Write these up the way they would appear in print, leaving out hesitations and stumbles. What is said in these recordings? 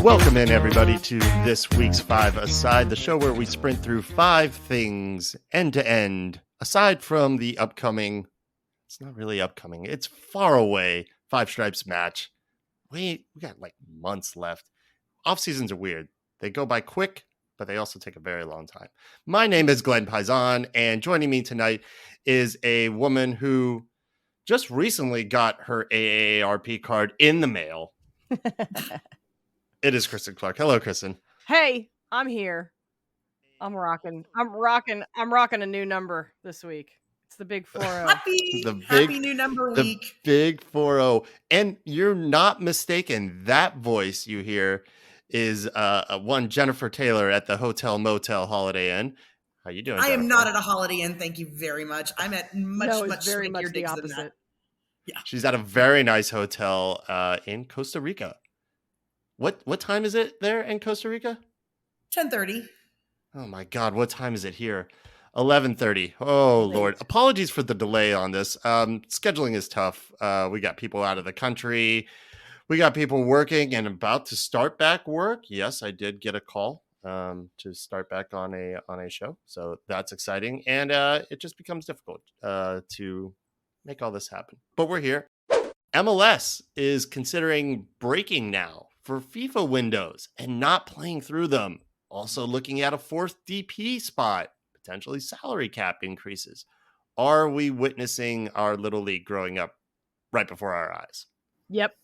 Welcome in, everybody, to this week's Five Aside, the show where we sprint through five things end to end, aside from the upcoming, it's not really upcoming, it's far away Five Stripes match. We got like months left. Off seasons are weird. They go by quick, but they also take a very long time. My name is Glenn Paisan, and joining me tonight is a woman who just recently got her AARP card in the mail. It is Kristen Clark. Hello, Kristen. Hey, I'm here. I'm rocking a new number this week. It's the big 4-0. Happy new number week. The big 4-0. And you're not mistaken. That voice you hear is one Jennifer Taylor at the Hotel Motel Holiday Inn. How you doing, I Jennifer? am not at a Holiday Inn, thank you very much. I'm at much very much the digs opposite. than that. Yeah. She's at a very nice hotel in Costa Rica. What time is it there in Costa Rica? 10:30. Oh my God, what time is it here? 11:30. Oh Lord. Apologies for the delay on this. Scheduling is tough. We got people out of the country. We got people working and about to start back work. Yes, I did get a call to start back on a show. So that's exciting. And it just becomes difficult to make all this happen. But we're here. MLS is considering breaking now for FIFA windows and not playing through them. Also looking at a fourth DP spot, potentially salary cap increases. Are we witnessing our little league growing up right before our eyes? Yep.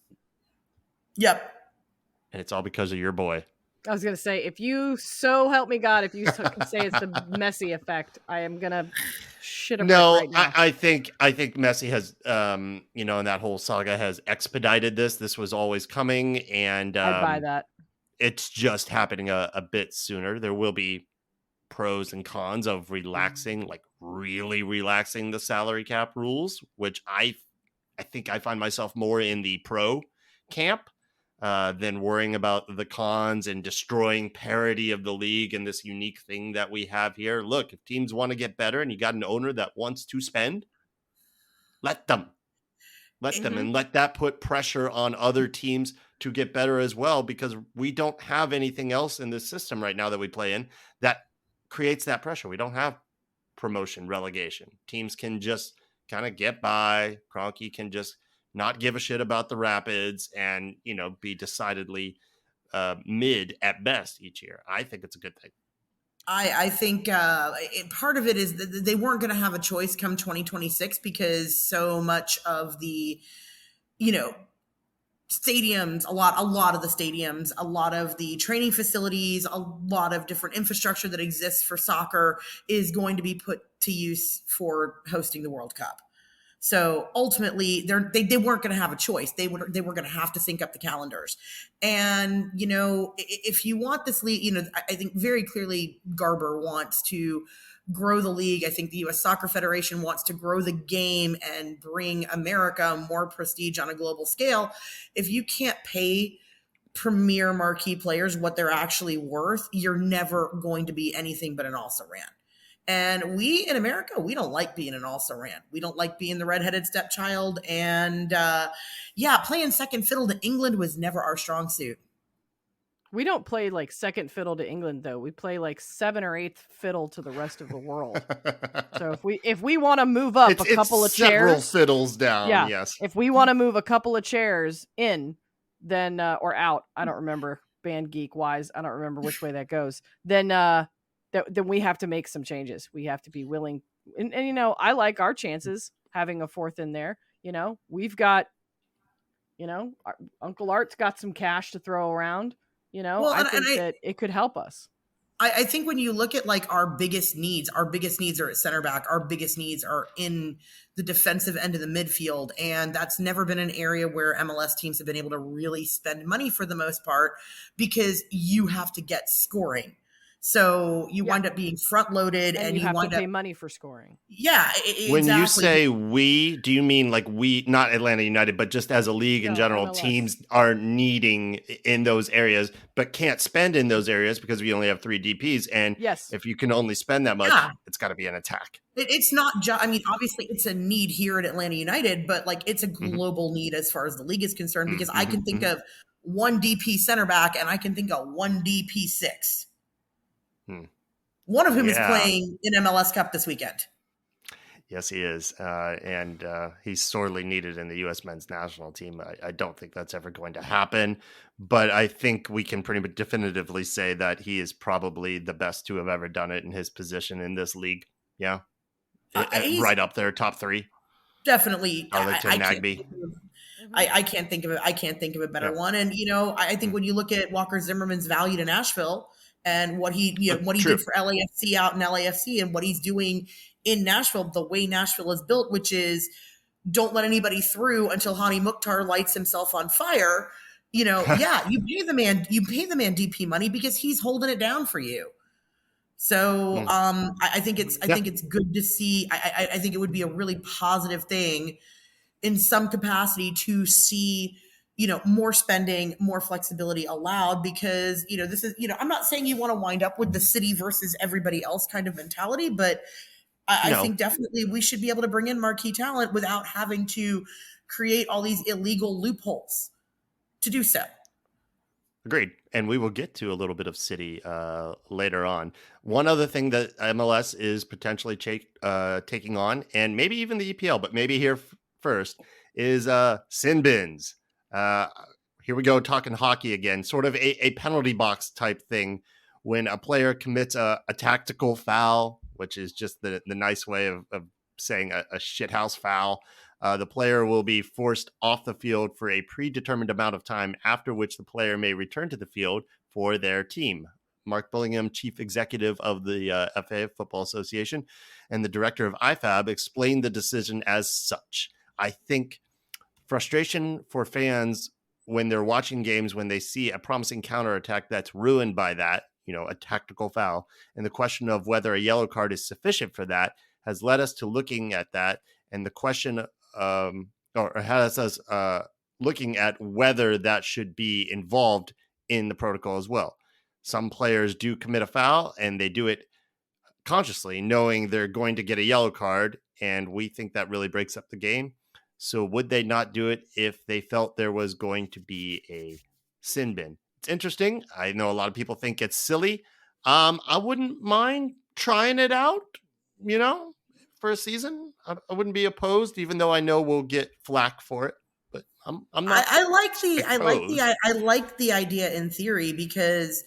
And it's all because of your boy. I was going to say, if you so help me God, if you can say it's the Messi effect, I am going to shit a brick right now. I think Messi has, in that whole saga has expedited this. This was always coming, and I'd buy that. It's just happening a bit sooner. There will be pros and cons of relaxing, like really relaxing the salary cap rules, which I think I find myself more in the pro camp than worrying about the cons and destroying parity of the league and this unique thing that we have here. Look, if teams want to get better and you got an owner that wants to spend, let them, and let that put pressure on other teams to get better as well, because we don't have anything else in this system right now that we play in that creates that pressure. We don't have promotion, relegation. Teams can just kind of get by. Kroenke can just not give a shit about the Rapids and, be decidedly mid at best each year. I think it's a good thing. I think part of it is that they weren't going to have a choice come 2026 because so much of the, stadiums, a lot of the stadiums, a lot of the training facilities, a lot of different infrastructure that exists for soccer is going to be put to use for hosting the World Cup. So ultimately, they weren't going to have a choice. They were going to have to sync up the calendars. And, if you want this league, I think very clearly Garber wants to grow the league. I think the U.S. Soccer Federation wants to grow the game and bring America more prestige on a global scale. If you can't pay premier marquee players what they're actually worth, you're never going to be anything but an also-ran. And we in America, we don't like being an also-ran. We don't like being the redheaded stepchild. And playing second fiddle to England was never our strong suit. We don't play like second fiddle to England, though. We play like 7th or 8th fiddle to the rest of the world. So if we want to move up a couple of several chairs, fiddles down. Yes. If we want to move a couple of chairs in, then or out, I don't remember band geek wise. I don't remember which way that goes. Then we have to make some changes. We have to be willing. And I like our chances having a fourth in there. We've got, Uncle Art's got some cash to throw around. I think that it could help us. I think when you look at like our biggest needs are at center back. Our biggest needs are in the defensive end of the midfield. And that's never been an area where MLS teams have been able to really spend money for the most part, because you have to get scoring. So you wind up being front loaded and you have wind to pay up money for scoring. Yeah. Exactly. When you say we, do you mean like we, not Atlanta United, but just as a league in general, MLS. Teams are needing in those areas, but can't spend in those areas because we only have 3 DPs. And if you can only spend that much, it's got to be an attack. It's not just, obviously it's a need here at Atlanta United, but like it's a global need as far as the league is concerned, because I can think of one DP center back, and I can think of one DP6. Hmm. One of whom is Yeah. playing in MLS Cup this weekend. Yes, he is. And he's sorely needed in the U.S. men's national team. I don't think that's ever going to happen, but I think we can pretty much definitively say that he is probably the best to have ever done it in his position in this league. Yeah. He's Right up there, top three. definitely. Arlington, I can't. Nagby. I can't think of it. I can't think of a better one. And I think when you look at Walker Zimmerman's value to Nashville and what he True. did for LAFC out in LAFC and what he's doing in Nashville, the way Nashville is built, which is don't let anybody through until Hani Mukhtar lights himself on fire. Yeah, you pay the man DP money because he's holding it down for you. So I think it's good to see. I think it would be a really positive thing in some capacity to see more spending, more flexibility allowed, because this is I'm not saying you want to wind up with the city versus everybody else kind of mentality, but I think definitely we should be able to bring in marquee talent without having to create all these illegal loopholes to do so. Agreed. And we will get to a little bit of city later on. One other thing that MLS is potentially taking on, and maybe even the EPL, but maybe here first, is sin bins. Here we go, talking hockey again, sort of a penalty box type thing when a player commits a tactical foul, which is just the nice way of saying a shithouse foul. The player will be forced off the field for a predetermined amount of time, after which the player may return to the field for their team. Mark Billingham, chief executive of the FA Football Association and the director of IFAB, explained the decision as such. I think frustration for fans when they're watching games, when they see a promising counterattack that's ruined by that, a tactical foul, and the question of whether a yellow card is sufficient for that has led us to looking at that. And the question or has us looking at whether that should be involved in the protocol as well. Some players do commit a foul and they do it consciously, knowing they're going to get a yellow card, and we think that really breaks up the game. So would they not do it if they felt there was going to be a sin bin? It's interesting. I know a lot of people think it's silly. I wouldn't mind trying it out, for a season. I wouldn't be opposed, even though I know we'll get flack for it. But I'm not. I like the idea in theory, because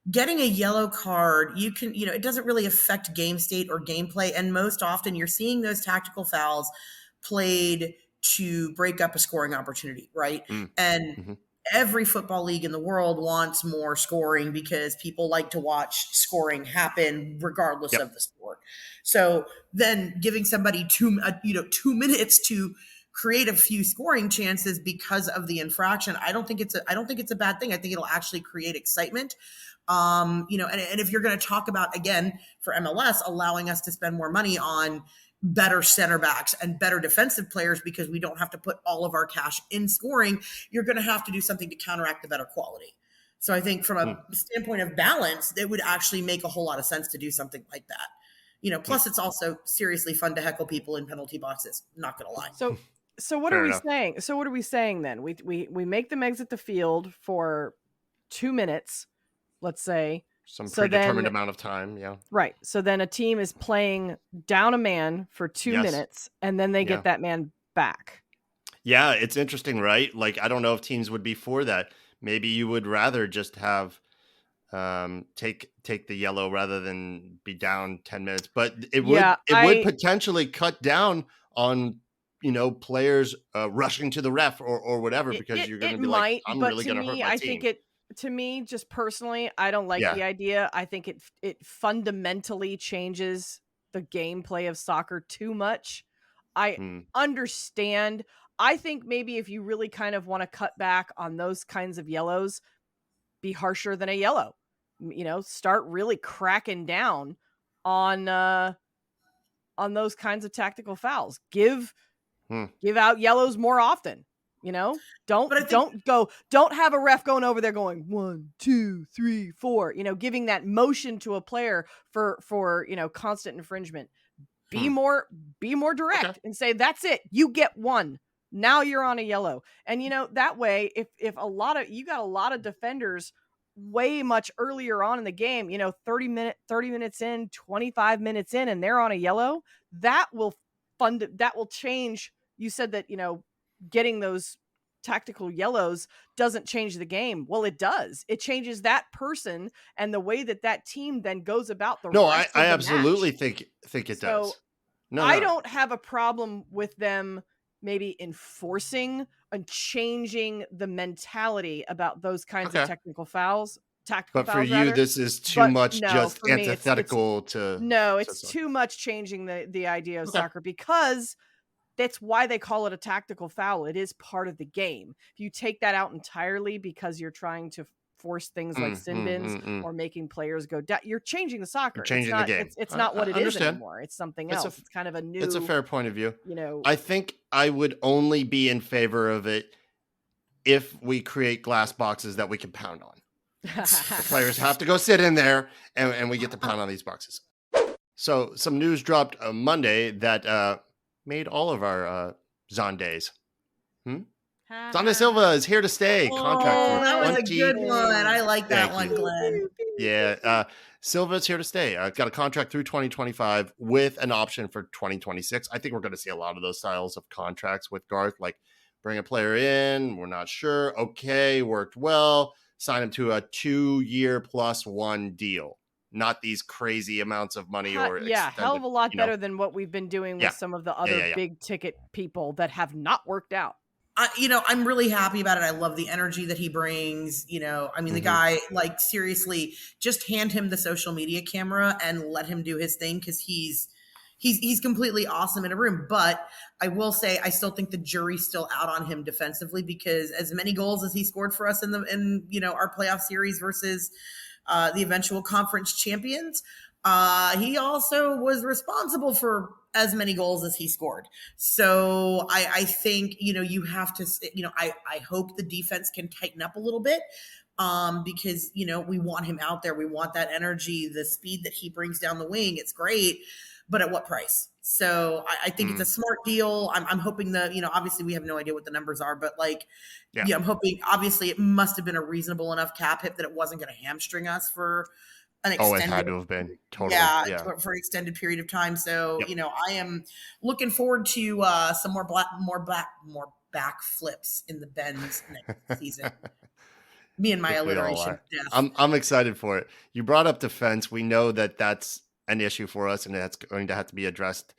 getting a yellow card, you can, it doesn't really affect game state or gameplay. And most often you're seeing those tactical fouls played to break up a scoring opportunity, right? And every football league in the world wants more scoring because people like to watch scoring happen regardless of the sport. So then giving somebody 2 minutes to create a few scoring chances because of the infraction, I don't think it's a bad thing. I think it'll actually create excitement. And if you're going to talk about, again, for MLS, allowing us to spend more money on better center backs and better defensive players because we don't have to put all of our cash in scoring, you're going to have to do something to counteract the better quality. So I think from a standpoint of balance, it would actually make a whole lot of sense to do something like that. Plus it's also seriously fun to heckle people in penalty boxes. Not going to lie. So what are we saying? So what are we saying then? We make them exit the field for 2 minutes, let's say. Some predetermined amount of time, yeah. Right. So then a team is playing down a man for 2 minutes, and then they get that man back. Yeah, it's interesting, right? Like, I don't know if teams would be for that. Maybe you would rather just have take the yellow rather than be down 10 minutes. But it would potentially cut down on players rushing to the ref or whatever, because you're going to be like, I'm really going to hurt my team. To me, just personally, I don't like the idea. I think it fundamentally changes the gameplay of soccer too much. I understand. I think maybe if you really kind of want to cut back on those kinds of yellows, be harsher than a yellow. Start really cracking down on those kinds of tactical fouls. Give out yellows more often. Don't have a ref going over there going 1, 2, 3, 4, giving that motion to a player for constant infringement. Be more direct and say, that's it. You get one. Now you're on a yellow. And that way, if you got a lot of defenders way much earlier on in the game, 30 minutes in, 25 minutes in, and they're on a yellow, that will change. You said that, getting those tactical yellows doesn't change the game. Well, it does. It changes that person and the way that team then goes about the No, rest I of the absolutely match. think it So does. No, I no. don't have a problem with them maybe enforcing and changing the mentality about those kinds of Okay. tactical fouls But for you, rather. this is too But much no, just for me, antithetical to it's soccer. too much changing the idea of Okay. soccer, because that's why they call it a tactical foul. It is part of the game. If you take that out entirely because you're trying to force things like sin bins or making players go down, you're changing the soccer. You're changing the game. It's not what I it is understand. anymore. It's something else. It's kind of a new. It's a fair point of view. You know, I think I would only be in favor of it if we create glass boxes that we can pound on. The players have to go sit in there, and we get to pound on these boxes. So some news dropped Monday that made all of our Zondays. Zonda Silva is here to stay. Contract Oh, for that was a 20. good one. I like that Thank one, you. Glenn. Yeah, Silva's here to stay. Got a contract through 2025 with an option for 2026. I think we're going to see a lot of those styles of contracts with Garth, like bring a player in, we're not sure. Okay, worked well. Sign him to a 2-year +1 deal. Not these crazy amounts of money or hell of a lot better than what we've been doing with some of the other big ticket people that have not worked out. I'm really happy about it. I love the energy that he brings. The guy, like, seriously, just hand him the social media camera and let him do his thing, because he's completely awesome in a room. But I will say, I still think the jury's still out on him defensively, because as many goals as he scored for us in our playoff series versus the eventual conference champions, he also was responsible for as many goals as he scored. So I think, you have to, I hope the defense can tighten up a little bit, because, we want him out there. We want that energy, the speed that he brings down the wing. It's great, but at what price? So I think it's a smart deal. I'm hoping that, obviously we have no idea what the numbers are, but I'm hoping, obviously it must have been a reasonable enough cap hit that it wasn't going to hamstring us for an extended, it had to have been totally, for an extended period of time. So, I am looking forward to some more back flips in the Bens next season. Me and my alliteration. I'm excited for it. You brought up defense. We know that that's an issue for us, and that's going to have to be addressed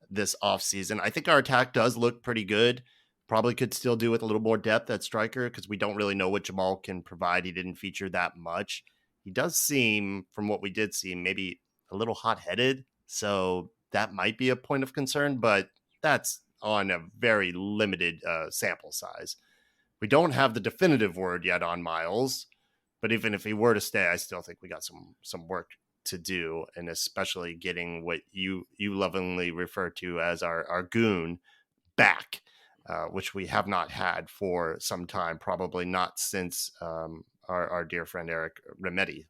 this offseason. I think our attack does look pretty good. Probably could still do with a little more depth at striker, because we don't really know what Jamal can provide. He didn't feature that much. He does seem, from what we did see, maybe a little hot-headed. So that might be a point of concern, but that's on a very limited sample size. We don't have the definitive word yet on Miles, but even if he were to stay, I still think we got some work to do, and especially getting what you lovingly refer to as our goon back, which we have not had for some time, probably not since our dear friend Eric Remedi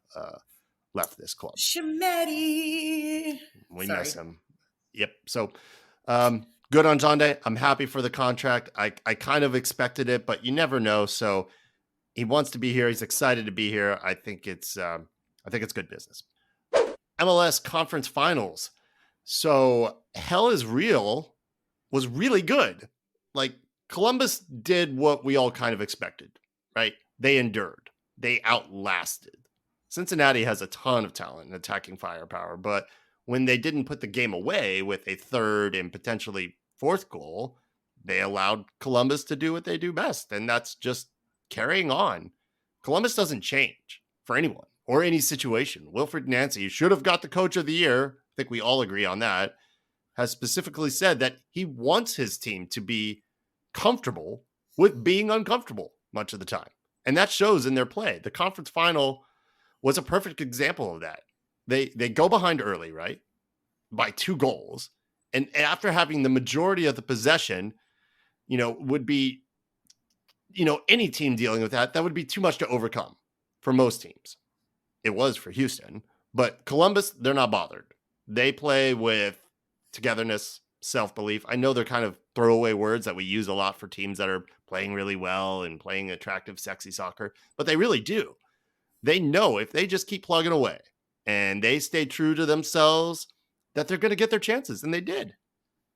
left this club. Shemedi. We miss him. Yep. So good on Zonde. I'm happy for the contract. I kind of expected it, but you never know. So he wants to be here. He's excited to be here. I think it's good business. MLS Conference Finals. So Hell is Real was really good. Like, Columbus did what we all kind of expected, right? They endured. They outlasted. Cincinnati has a ton of talent and attacking firepower, but when they didn't put the game away with a third and potentially fourth goal, they allowed Columbus to do what they do best, and that's just carrying on. Columbus doesn't change for anyone or any situation. Wilfred Nancy should have got the Coach of the Year. I think we all agree on that. Has specifically said that he wants his team to be comfortable with being uncomfortable much of the time. And that shows in their play. The conference final was a perfect example of that. They go behind early, right? By 2 goals. And after having the majority of the possession, would be, any team dealing with that would be too much to overcome for most teams. It was for Houston. But Columbus, they're not bothered. They play with togetherness, self-belief. I know they're kind of throwaway words that we use a lot for teams that are playing really well and playing attractive, sexy soccer, but they really do. They know if they just keep plugging away and they stay true to themselves, that they're going to get their chances, and they did.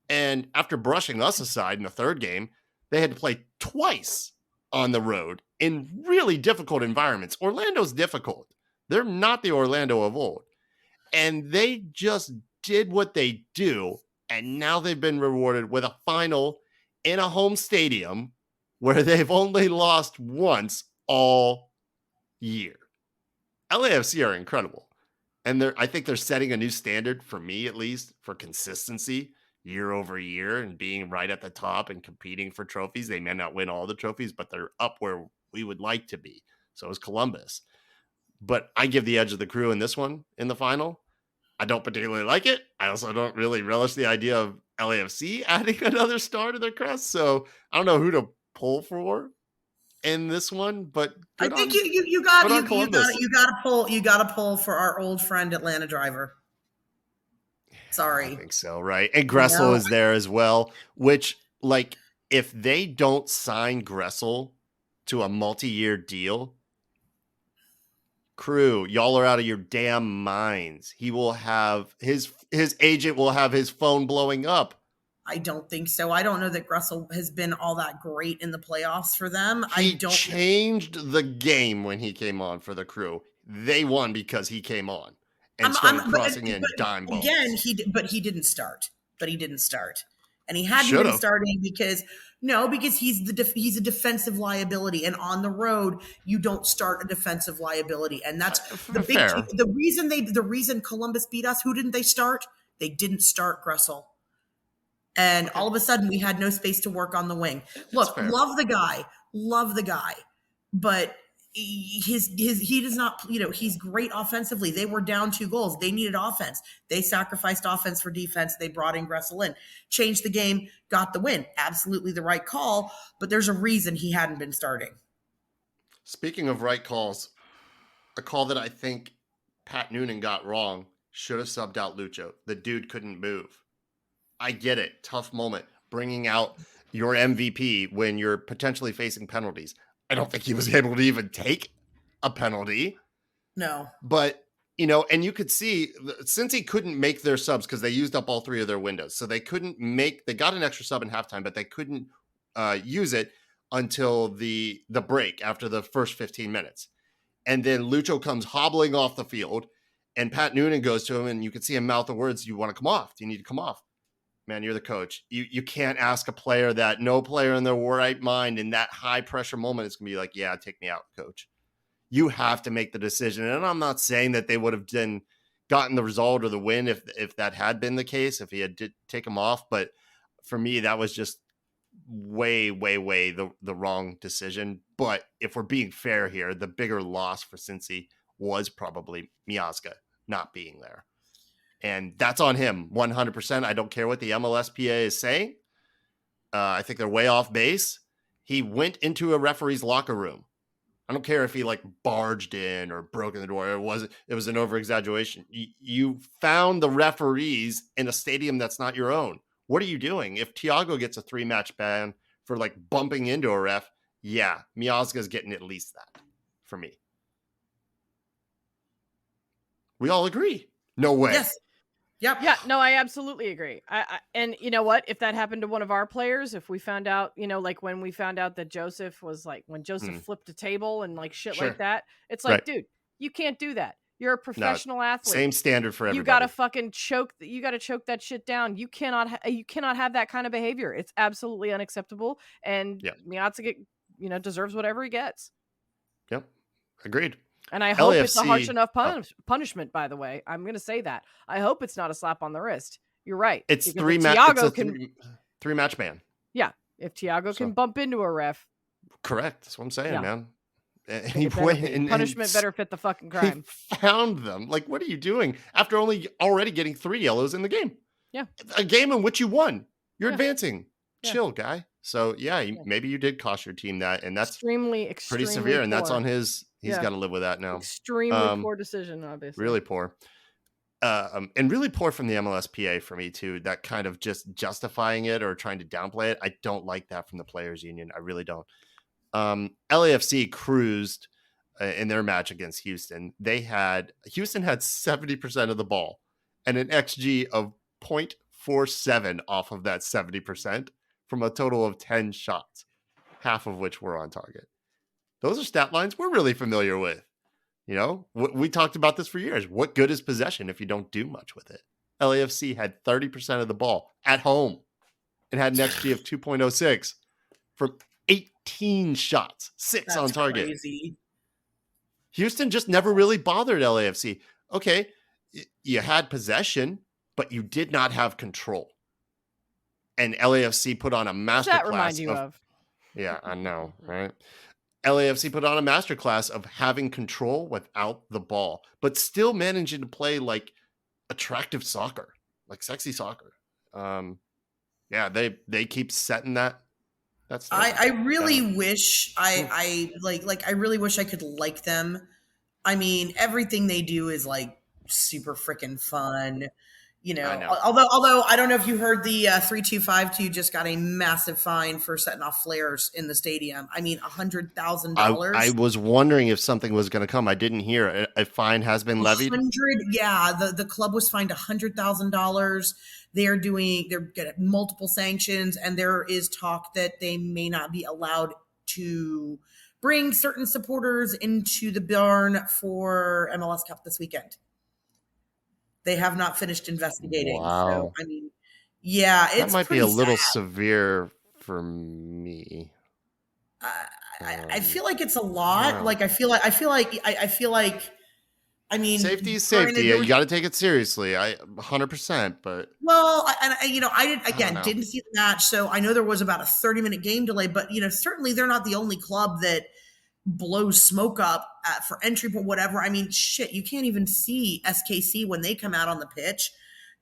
And after brushing us aside in the third game, they had to play twice on the road in really difficult environments. Orlando's difficult. They're not the Orlando of old. And they just did what they do. And now they've been rewarded with a final in a home stadium where they've only lost once all year. LAFC are incredible. And I think they're setting a new standard, for me at least, for consistency year over year and being right at the top and competing for trophies. They may not win all the trophies, but they're up where we would like to be. So is Columbus. But I give the edge of the Crew in this one in the final. I don't particularly like it. I also don't really relish the idea of LAFC adding another star to their crest. So I don't know who to pull for in this one, but I think you got to pull for our old friend Atlanta Driver. Sorry. I think so, right? And Gressel is there as well, which, like, if they don't sign Gressel to a multi-year deal, Crew, y'all are out of your damn minds. He will have his agent will have his phone blowing up. I don't think so. I don't know that Gressel has been all that great in the playoffs for them. He changed the game when he came on for the Crew. They won because he came on and started crossing in dime balls. Again, he didn't start. And he hadn't been starting because he's a defensive liability, and on the road you don't start a defensive liability, and that's the big the reason Columbus beat us. Who didn't they start? They didn't start Gressel, and all of a sudden we had no space to work on the wing. Look, love the guy, but he does not, he's great offensively. They were down 2 goals. They needed offense. They sacrificed offense for defense. They brought in Gressel in, changed the game, got the win. Absolutely the right call, but there's a reason he hadn't been starting. Speaking of right calls, a call that I think Pat Noonan got wrong, should have subbed out Lucho. The dude couldn't move. I get it. Tough moment. Bringing out your MVP when you're potentially facing penalties. I don't think he was able to even take a penalty. No. But, and you could see, since he couldn't make their subs because they used up all 3 of their windows. So they got an extra sub in halftime, but they couldn't use it until the break after the first 15 minutes. And then Lucho comes hobbling off the field, and Pat Noonan goes to him, and you can see him mouth the words, "You want to come off? Do you need to come off?" Man, you're the coach. You can't ask a player that. No player in their right mind in that high pressure moment is going to be like, "Yeah, take me out, coach." You have to make the decision. And I'm not saying that they would have gotten the result or the win if that had been the case, if he had take him off. But for me, that was just way, way, way the wrong decision. But if we're being fair here, the bigger loss for Cincy was probably Miazga not being there. And that's on him, 100%. I don't care what the MLSPA is saying. I think they're way off base. He went into a referee's locker room. I don't care if he barged in or broke in the door. It was an over-exaggeration. You found the referees in a stadium that's not your own. What are you doing? If Thiago gets a 3-match ban for bumping into a ref, yeah, Miazga's getting at least that for me. We all agree. No way. Yes. Yep. Yeah, no, I absolutely agree. And you know what? If that happened to one of our players, if we found out, when we found out that Joseph was when Joseph flipped a table and shit like that, it's dude, you can't do that. You're a professional athlete. Same standard for everybody. You got to fucking choke that shit down. You cannot have that kind of behavior. It's absolutely unacceptable. And Miazga, deserves whatever he gets. Yep. Agreed. And I hope it's a harsh enough punishment, by the way. I'm going to say that. I hope it's not a slap on the wrist. You're right. It's 3-match ban. Yeah. If Thiago can bump into a ref. Correct. That's what I'm saying, man. And punishment better fit the fucking crime. He found them. What are you doing? After already getting 3 yellows in the game. Yeah. A game in which you won. You're advancing. Yeah. Chill, guy. So, maybe you did cost your team that. And that's extremely pretty severe. Poor. And that's on his... He's got to live with that now. Extremely poor decision, obviously. Really poor. and really poor from the MLSPA for me too. That kind of just justifying it or trying to downplay it. I don't like that from the players union. I really don't. LAFC cruised in their match against Houston. Houston had 70% of the ball and an XG of 0.47 off of that 70% from a total of 10 shots, half of which were on target. Those are stat lines we're really familiar with. You know, we talked about this for years. What good is possession if you don't do much with it? LAFC had 30% of the ball at home and had an XG of 2.06 from 18 shots, 6 That's on target. Crazy. Houston just never really bothered LAFC. Okay, you had possession, but you did not have control. And LAFC put on a masterclass. What's that remind you of? Yeah, I know, right? LAFC put on a masterclass of having control without the ball, but still managing to play like attractive soccer, like sexy soccer. Yeah, they keep setting that. I really wish I really wish I could like them. I mean, everything they do is like super freaking fun. You know, although I don't know if you heard the 3252 just got a massive fine for setting off flares in the stadium. I mean, $100,000. I was wondering if something was going to come. I didn't hear a fine has been levied. Yeah, the club was fined $100,000. They're getting multiple sanctions, and there is talk that they may not be allowed to bring certain supporters into the barn for MLS Cup this weekend. They have not finished investigating. Wow. So, I mean, yeah, that might be a little sad. severe for me. I feel like it's a lot. Like I feel like. I mean, safety is safety. You got to take it seriously. 100%. But I didn't see the match, so I know there was about a 30-minute game delay. But certainly they're not the only club that blows smoke up for entry, but whatever. I mean, shit, you can't even see SKC when they come out on the pitch.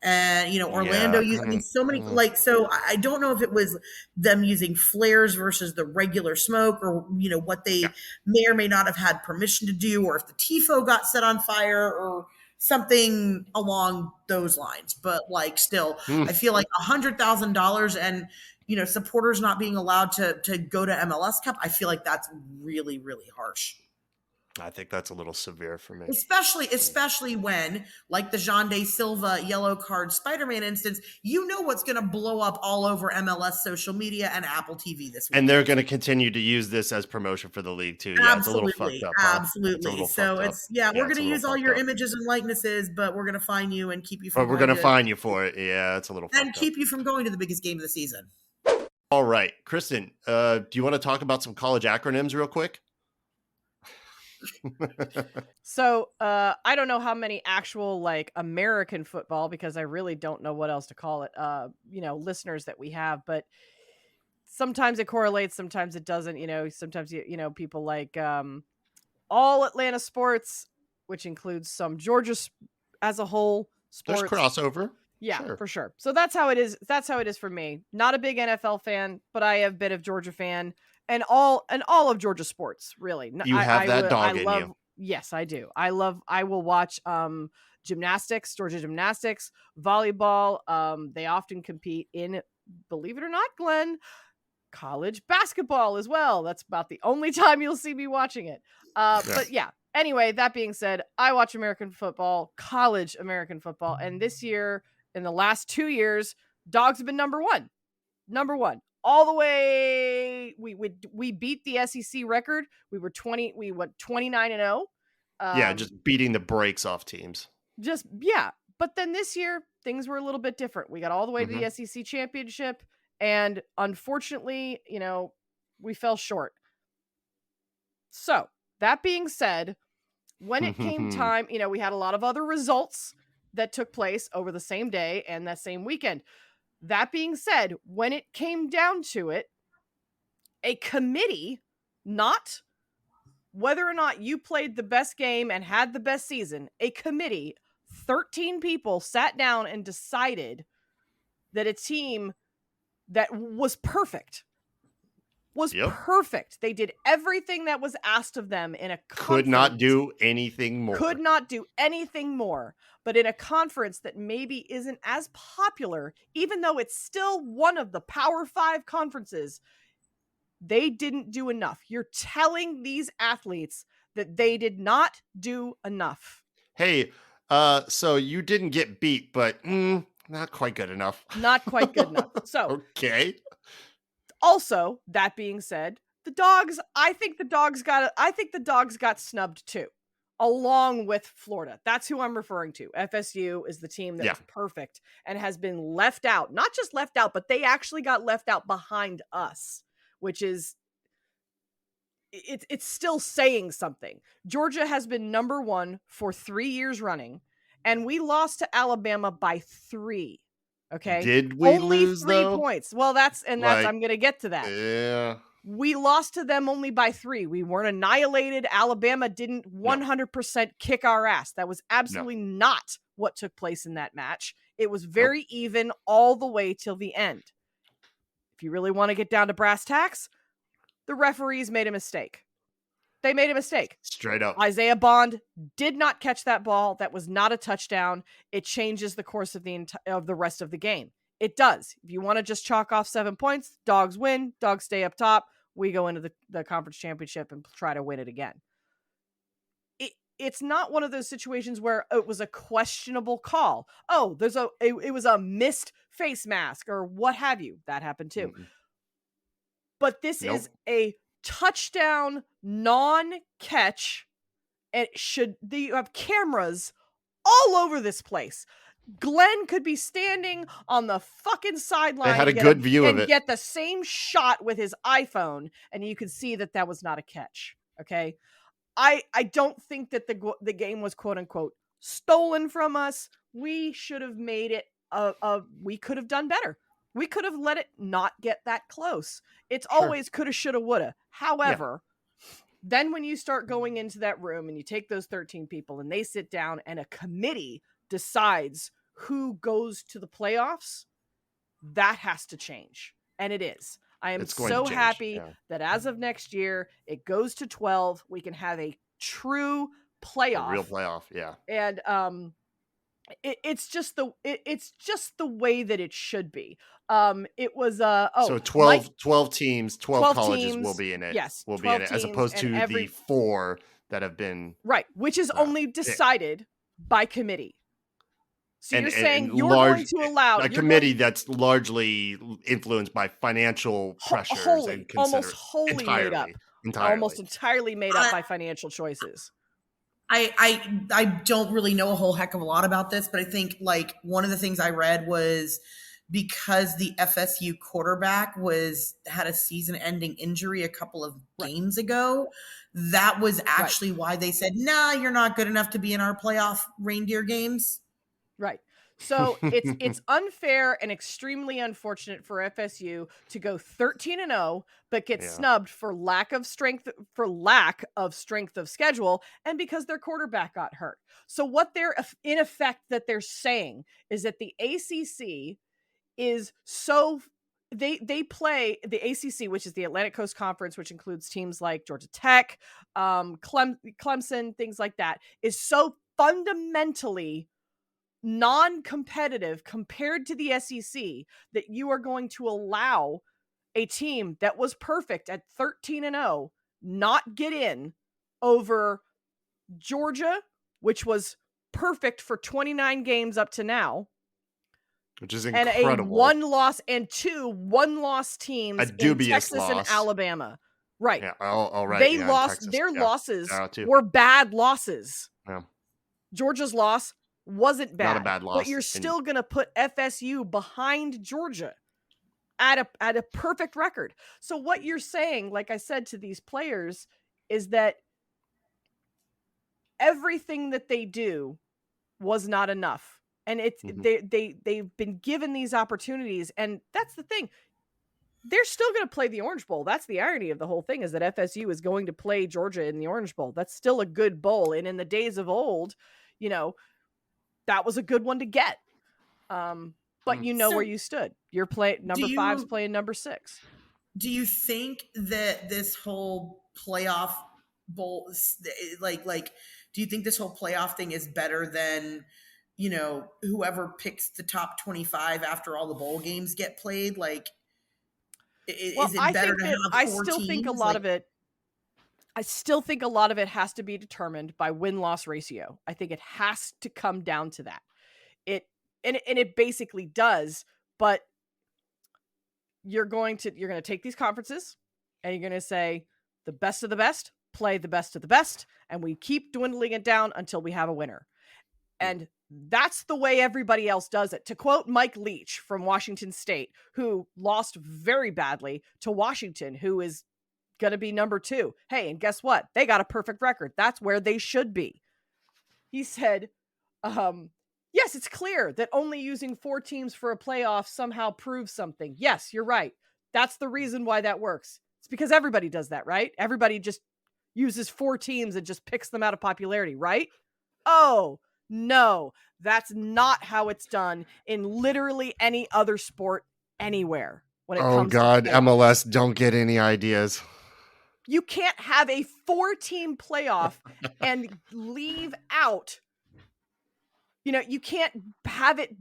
And Orlando, so many so I don't know if it was them using flares versus the regular smoke, or what they may or may not have had permission to do, or if the tifo got set on fire or something along those lines. But still, I feel like $100,000 and supporters not being allowed to go to MLS Cup. I feel like that's really, really harsh. I think that's a little severe for me. Especially when, like the Silva yellow card Spider-Man instance, what's going to blow up all over MLS social media and Apple TV this week. And they're going to continue to use this as promotion for the league too. Yeah, absolutely, it's a little fucked up. Absolutely. So we're going to use all your images and likenesses, but we're going to fine you and keep you from. But we're going to fine you for it. Yeah, it's a little. And keep you from going to the biggest game of the season. All right, Kristen, do you want to talk about some college acronyms real quick? So I don't know how many actual American football, because I really don't know what else to call it, listeners that we have, but sometimes it correlates, sometimes it doesn't. Sometimes people like all Atlanta sports, which includes some Georgia as a whole sports. There's crossover. Yeah, sure. For sure. So that's how it is. That's how it is for me. Not a big NFL fan, but I have been a Georgia fan. And all of Georgia sports, really. You have that dog in you. Yes, I do. I will watch gymnastics, Georgia gymnastics, volleyball. They often compete in, believe it or not, Glenn, college basketball as well. That's about the only time you'll see me watching it. But yeah, anyway, that being said, I watch American football, college American football. And this year, in the last 2 years, dogs have been number one. All the way, we beat the SEC record. We went 29-0. Yeah, just beating the brakes off teams. But then this year things were a little bit different. We got all the way to the SEC championship, and unfortunately, we fell short. So that being said, when it came time, we had a lot of other results that took place over the same day and that same weekend. That being said, when it came down to it, a committee, not whether or not you played the best game and had the best season, a committee, 13 people sat down and decided that a team that was perfect was Yep. perfect. They did everything that was asked of them in a conference. Could not do anything more. Could not do anything more. But in a conference that maybe isn't as popular, even though it's still one of the Power 5 conferences, they didn't do enough. You're telling these athletes that they did not do enough. Hey, so you didn't get beat, but not quite good enough. Not quite good enough. So, okay. Also, that being said, the dogs, I think the dogs got snubbed too, along with Florida. That's who I'm referring to. FSU is the team that was perfect and has been left out. Not just left out, but they actually got left out behind us, which is it's still saying something. Georgia has been number 1 for 3 years running, and we lost to Alabama by 3. Okay. Did we only lose 3 though? points? Well, that's I'm going to get to that. Yeah. We lost to them only by 3. We weren't annihilated. Alabama didn't 100% kick our ass. That was absolutely not what took place in that match. It was very even all the way till the end. If you really want to get down to brass tacks, the referees made a mistake. They made a mistake. Straight up. Isaiah Bond did not catch that ball. That was not a touchdown. It changes the course of the rest of the game. It does. If you want to just chalk off 7 points, dogs win, dogs stay up top. We go into the conference championship and try to win it again. It's not one of those situations where it was a questionable call. Oh, it was a missed face mask or what have you. That happened too. Mm-hmm. But this is a touchdown non-catch, and you have cameras all over this place. Glenn could be standing on the fucking sideline. They had a good view of it. And get the same shot with his iPhone, and you could see that was not a catch. Okay? I don't think that the game was quote unquote stolen from us. We should have made it we could have done better. We could have let it not get that close. It's always coulda, shoulda, woulda. However, then when you start going into that room and you take those 13 people and they sit down and a committee decides who goes to the playoffs, that has to change. And it is. I am so happy that as of next year, it goes to 12. We can have a true playoff. A real playoff, yeah. And it's just the way that it should be. It was so 12 teams, 12 colleges teams, will be in it. Yes, will be in it, as opposed to the 4 that have been which is only decided by committee. So you're saying you're going to allow a committee that's largely influenced by financial pressures and almost wholly made up, almost entirely made up by financial choices. I don't really know a whole heck of a lot about this, but I think like one of the things I read was because the FSU quarterback had a season-ending injury a couple of games ago. That was actually why they said, "Nah, you're not good enough to be in our playoff reindeer games." Right. So it's unfair and extremely unfortunate for FSU to go 13-0, but get snubbed for lack of strength of schedule, and because their quarterback got hurt. So what they're in effect that they're saying is that the ACC is so they play the ACC, which is the Atlantic Coast Conference, which includes teams like Georgia Tech, Clemson, things like that, is so fundamentally non-competitive compared to the SEC that you are going to allow a team that was perfect at 13-0 not get in over Georgia, which was perfect for 29 games up to now, which is incredible, and a one-loss and 2 one-loss teams in Texas and Alabama. Right. Yeah, all right. They lost. Their losses were bad losses. Yeah. Georgia's loss wasn't bad. Not a bad loss. But you're still going to put FSU behind Georgia at a perfect record. So what you're saying, like I said to these players, is that everything that they do was not enough. And it's they've been given these opportunities, and that's the thing. They're still going to play the Orange Bowl. That's the irony of the whole thing, is that FSU is going to play Georgia in the Orange Bowl. That's still a good bowl. And in the days of old, that was a good one to get. But you know where you stood. You're number 5's playing number 6. do you think that this whole playoff bowl, like, do you think this whole playoff thing is better than, whoever picks the top 25 after all the bowl games get played? Like, Well, is it I better think to that have I four still think a teams? lot of it. I still think a lot of it has to be determined by win-loss ratio. I think it has to come down to that. It basically does, but you're going to take these conferences and you're going to say the best of the best play the best of the best, and we keep dwindling it down until we have a winner. And that's the way everybody else does it. To quote Mike Leach from Washington State, who lost very badly to Washington, who is going to be number 2. Hey, and guess what? They got a perfect record. That's where they should be. He said, yes, it's clear that only using 4 teams for a playoff somehow proves something. Yes, you're right. That's the reason why that works. It's because everybody does that, right? Everybody just uses 4 teams and just picks them out of popularity, right? Oh, no, that's not how it's done in literally any other sport anywhere when it comes to playoffs. MLS, don't get any ideas. You can't have a 4-team playoff and leave out, you can't have it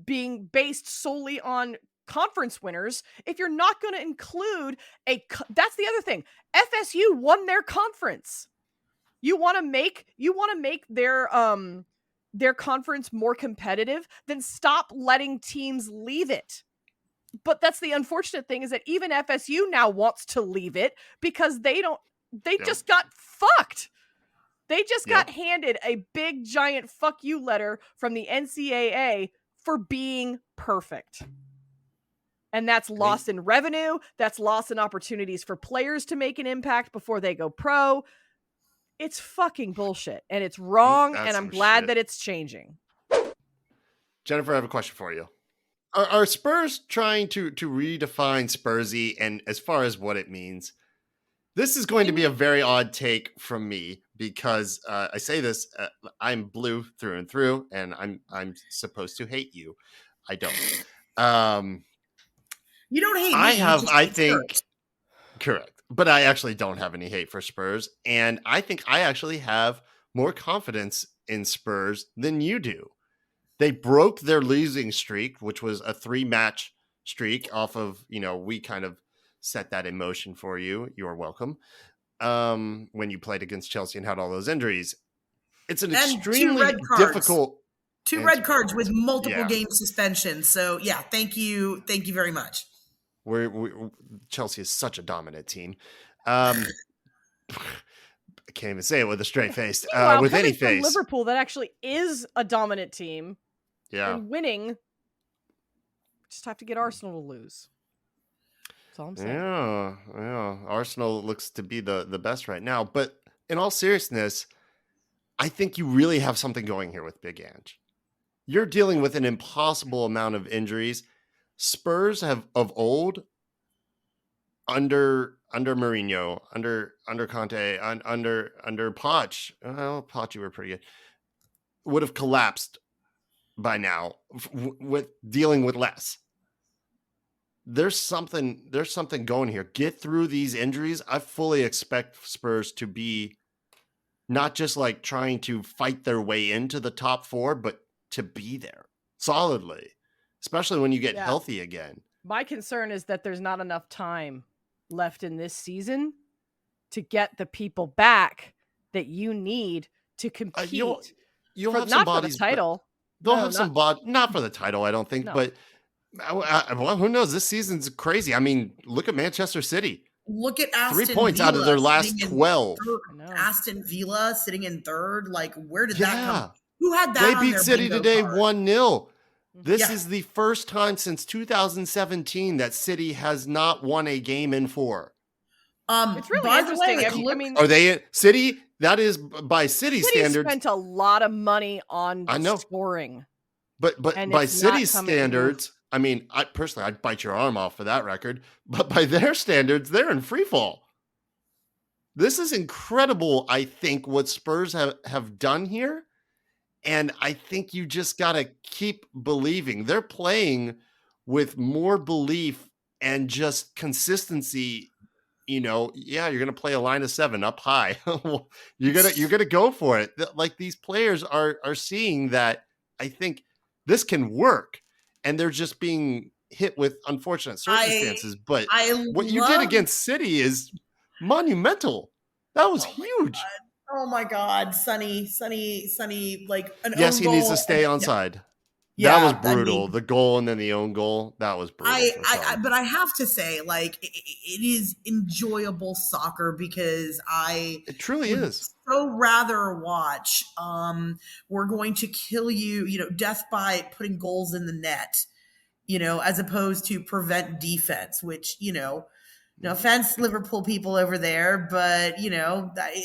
being based solely on conference winners if you're not going to include that's the other thing. FSU won their conference. You want to make their conference more competitive, then stop letting teams leave it. But that's the unfortunate thing, is that even FSU now wants to leave it because they just got fucked. They just got handed a big giant fuck you letter from the NCAA for being perfect. And that's lost in revenue. That's lost in opportunities for players to make an impact before they go pro. It's fucking bullshit, and it's wrong, and I'm glad that it's changing. Jennifer, I have a question for you. Are Spurs trying to redefine Spursy, and as far as what it means? This is going to be a very odd take from me because I say this, I'm blue through and through, and I'm supposed to hate you. I don't. You don't hate me. I think, correct. But I actually don't have any hate for Spurs, and I think I actually have more confidence in Spurs than you do. They broke their losing streak, which was a 3-match streak off of, we kind of set that in motion for you. You're welcome. When you played against Chelsea and had all those injuries. It's an extremely difficult... 2 red cards with multiple game suspensions. So, yeah, thank you. Thank you very much. Chelsea is such a dominant team. I can't even say it with a straight face. With any face. Liverpool, that actually is a dominant team. Yeah. And winning, just have to get Arsenal to lose. That's all I'm saying. Yeah. Arsenal looks to be the best right now. But in all seriousness, I think you really have something going here with Big Ange. You're dealing with an impossible amount of injuries. Spurs have of old, under Mourinho, under Conte, under Poch. Well, Poch, you were pretty good. Would have collapsed by now with dealing with less. There's something going here. Get through these injuries. I fully expect Spurs to be not just like trying to fight their way into the top 4, but to be there solidly, especially when you get healthy again. My concern is that there's not enough time left in this season to get the people back that you need to compete. You'll have some bodies, for the title. They'll have some not for the title, I don't think, but well, who knows? This season's crazy. I mean, look at Manchester City. Look at Aston 3 points Villa out of their last 12. Aston Villa sitting in 3rd. Like, where did that come? Who had that? They beat City today 1-0. This is the first time since 2017 that City has not won a game in 4. It's really interesting. I mean, are they City? That is by City standards. Spent a lot of money on scoring, but by City standards, I mean, I'd bite your arm off for that record. But by their standards, they're in free fall. This is incredible. I think what Spurs have done here. And I think you just got to keep believing. They're playing with more belief and just consistency. You're going to play a line of 7 up high. you're going to go for it. Like, these players are seeing that. I think this can work, and they're just being hit with unfortunate circumstances. But what you did against City is monumental. That was huge. Oh my God, Sonny, like an yes, own he goal. needs to stay onside. Yeah, that was brutal. The goal and then the own goal. That was brutal. But I have to say, like, it is enjoyable soccer because it truly is. So rather watch. We're going to kill you. Death by putting goals in the net. As opposed to prevent defense, which no offense, Liverpool people over there, but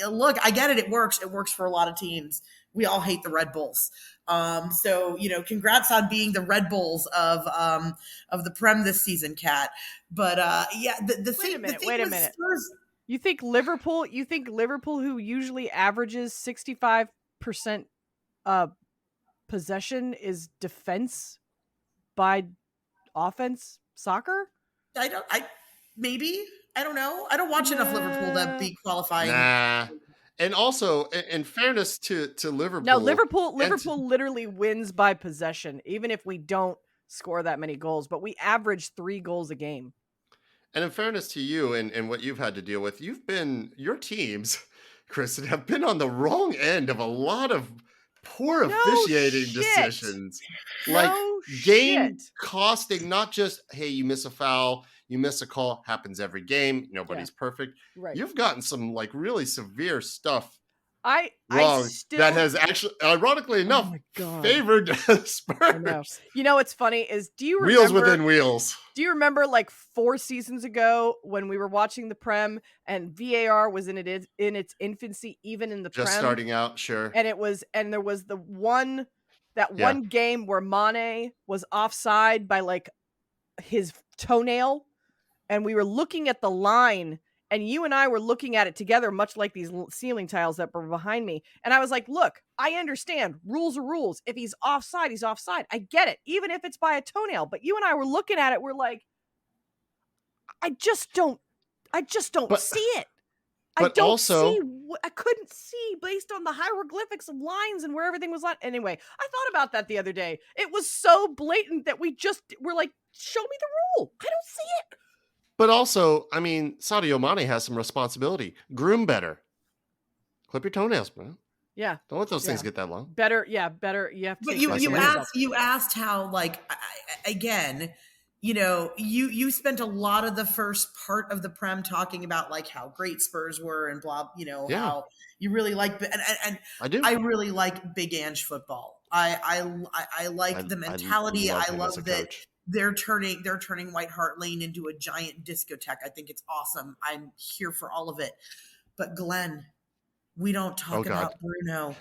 look, I get it. It works. It works for a lot of teams. We all hate the Red Bulls. So congrats on being the Red Bulls of the Prem this season, Kat. But wait a minute. Spurs, you think Liverpool, who usually averages 65% possession, is defense by offense soccer? I don't know. I don't watch enough Liverpool to be qualifying. Nah. And also, in fairness to Liverpool, no, Liverpool literally wins by possession, even if we don't score that many goals. But we average 3 goals a game. And in fairness to you and what you've had to deal with, your teams, Kristen, have been on the wrong end of a lot of poor officiating decisions. Like, game costing, not just, hey, you miss a foul, you miss a call, happens every game. Nobody's perfect. Right. You've gotten some like really severe stuff wrong that has actually, ironically enough, favored Spurs. What's funny is, do you remember wheels within wheels? Do you remember like 4 seasons ago when we were watching the Prem and VAR was in its infancy, even in the Prem, just starting out, sure. And there was one game where Mane was offside by like his toenail, and we were looking at the line, and you and I were looking at it together, much like these ceiling tiles that were behind me. And I was like, look, I understand. Rules are rules. If he's offside, he's offside. I get it, even if it's by a toenail. But you and I were looking at it. We're like, I just don't see it. I couldn't see based on the hieroglyphics of lines and where everything was. Anyway, I thought about that the other day. It was so blatant that we're like, show me the rule. I don't see it. But also, I mean, Sadio Mane has some responsibility. Groom better. Clip your toenails, bro. Yeah. Don't let those things get that long. Better. You have to. But you asked how, like, again, you spent a lot of the first part of the Prem talking about like how great Spurs were and blah, how you really like, and I do. I really like Big Ange football. I like the mentality. I love that. They're turning White Hart Lane into a giant discotheque. I think it's awesome. I'm here for all of it. But Glenn, we don't talk about Bruno.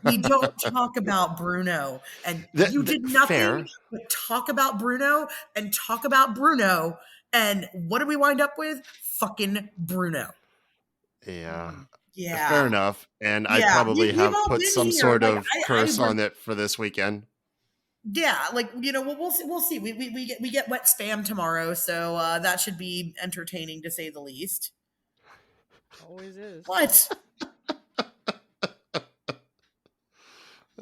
We don't talk about Bruno. And you did nothing but talk about Bruno and talk about Bruno. And what did we wind up with? Fucking Bruno. Yeah. Fair enough. And I probably have put some sort of curse on it for this weekend. Yeah, like, we'll see. We get wet spam tomorrow, so that should be entertaining to say the least. Always is. What?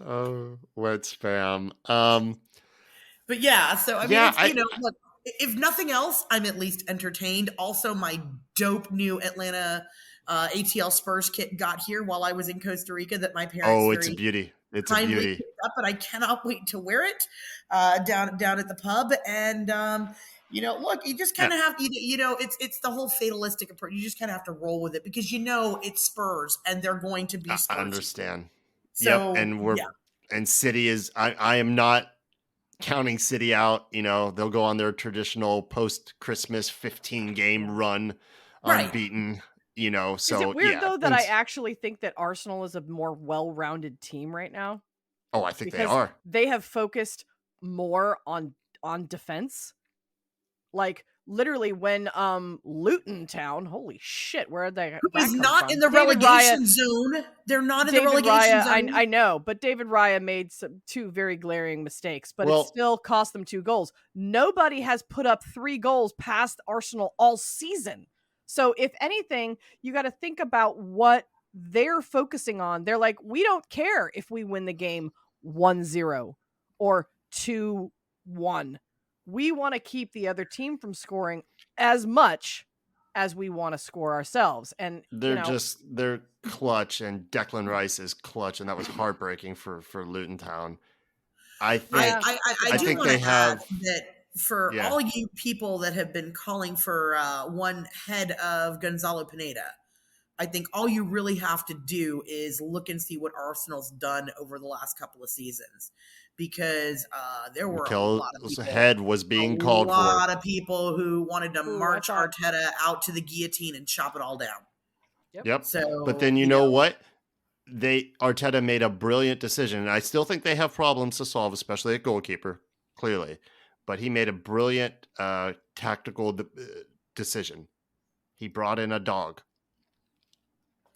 Oh, wet spam. But yeah, so I mean, look, if nothing else, I'm at least entertained. Also, my dope new Atlanta ATL Spurs kit got here while I was in Costa Rica that my parents. Oh, it's a beauty. It's a beauty. Up, but I cannot wait to wear it down at the pub. And look, you just kind of have it's the whole fatalistic approach. You just kind of have to roll with it because it's Spurs and they're going to be Spurs. I understand. So, and and City is. I am not counting City out. They'll go on their traditional post-Christmas 15-game run unbeaten. So is it weird though that I actually think that Arsenal is a more well-rounded team right now? Oh, I think they are. They have focused more on defense. Like literally when Luton Town, holy shit, where did Who that is come not from? in the David relegation zone. They're not in the David relegation Raya, zone. I know, but David Raya made two very glaring mistakes, but it Well- still cost them 2 goals. Nobody has put up 3 goals past Arsenal all season. So if anything, you got to think about what they're focusing on. They're like, we don't care if we win the game 1-0 or 2-1. We want to keep the other team from scoring as much as we want to score ourselves. And they're clutch, and Declan Rice is clutch, and that was heartbreaking for Luton Town. I think I do think want they to have add that for all you people that have been calling for one head of Gonzalo Pineda, I think all you really have to do is look and see what Arsenal's done over the last couple of seasons, because there were a lot of Mikel's people, head was being called for. A lot of people who wanted to march I thought- Arteta out to the guillotine and chop it all down. Yep. So, but then you know what? Arteta made a brilliant decision, and I still think they have problems to solve, especially at goalkeeper, clearly. But he made a brilliant tactical decision. He brought in a dog.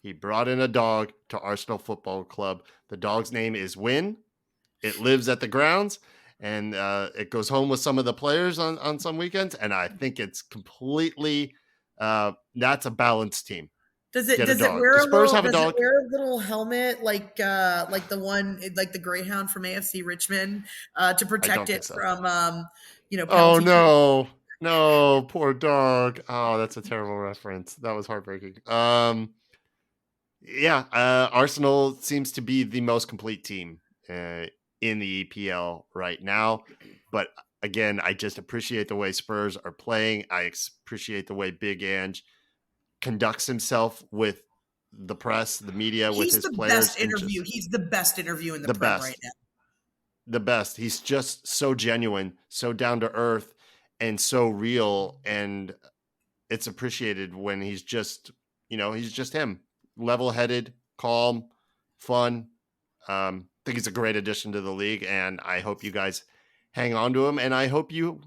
He brought in a dog to Arsenal Football Club. The dog's name is Win. It lives at the grounds, and it goes home with some of the players on some weekends. And I think it's completely that's a balanced team. Does it wear a little helmet like the one like the Greyhound from AFC Richmond to protect it from Oh no, poor dog. Oh, that's a terrible reference. That was heartbreaking. Arsenal seems to be the most complete team in the EPL right now. But again, I just appreciate the way Spurs are playing. I appreciate the way Big Ange conducts himself with the press, the media, with his players. He's the best interview in the Prem right now. The best. He's just so genuine, so down to earth, and so real. And it's appreciated when he's just, he's just him. Level-headed, calm, fun. I think he's a great addition to the league, and I hope you guys hang on to him, and I hope you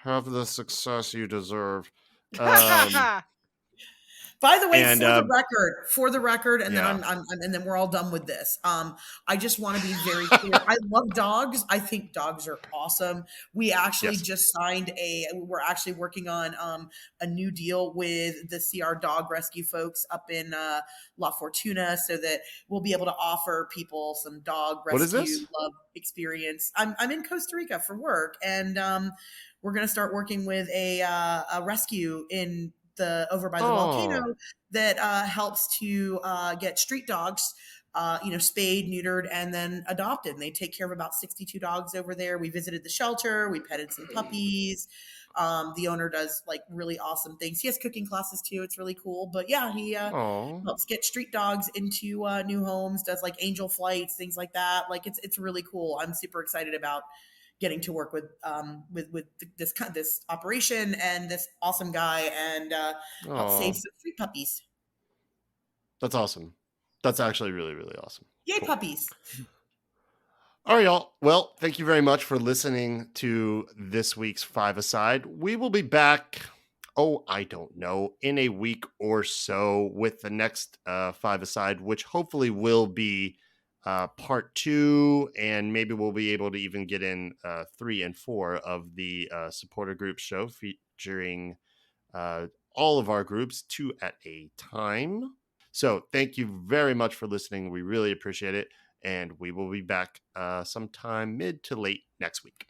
have the success you deserve. By the way, for the record, and then we're all done with this. I just want to be very clear. I love dogs. I think dogs are awesome. We actually just signed we're actually working on a new deal with the CR Dog Rescue folks up in La Fortuna, so that we'll be able to offer people some dog rescue love experience. I'm in Costa Rica for work, and we're going to start working with a rescue in over by the volcano that helps to get street dogs, spayed, neutered, and then adopted. And they take care of about 62 dogs over there. We visited the shelter. We petted some puppies. The owner does like really awesome things. He has cooking classes too. It's really cool. But yeah, he helps get street dogs into new homes, does like angel flights, things like that. Like it's really cool. I'm super excited about getting to work with this operation and this awesome guy, and help save some street puppies. That's awesome. That's actually really, really awesome. Yay, cool. Puppies. All right, y'all. Well, thank you very much for listening to this week's Five Aside. We will be back, I don't know, in a week or so with the next Five Aside, which hopefully will be part 2, and maybe we'll be able to even get in 3 and 4 of the supporter group show, featuring all of our groups 2 at a time. So thank you very much for listening. We really appreciate it, and we will be back sometime mid to late next week.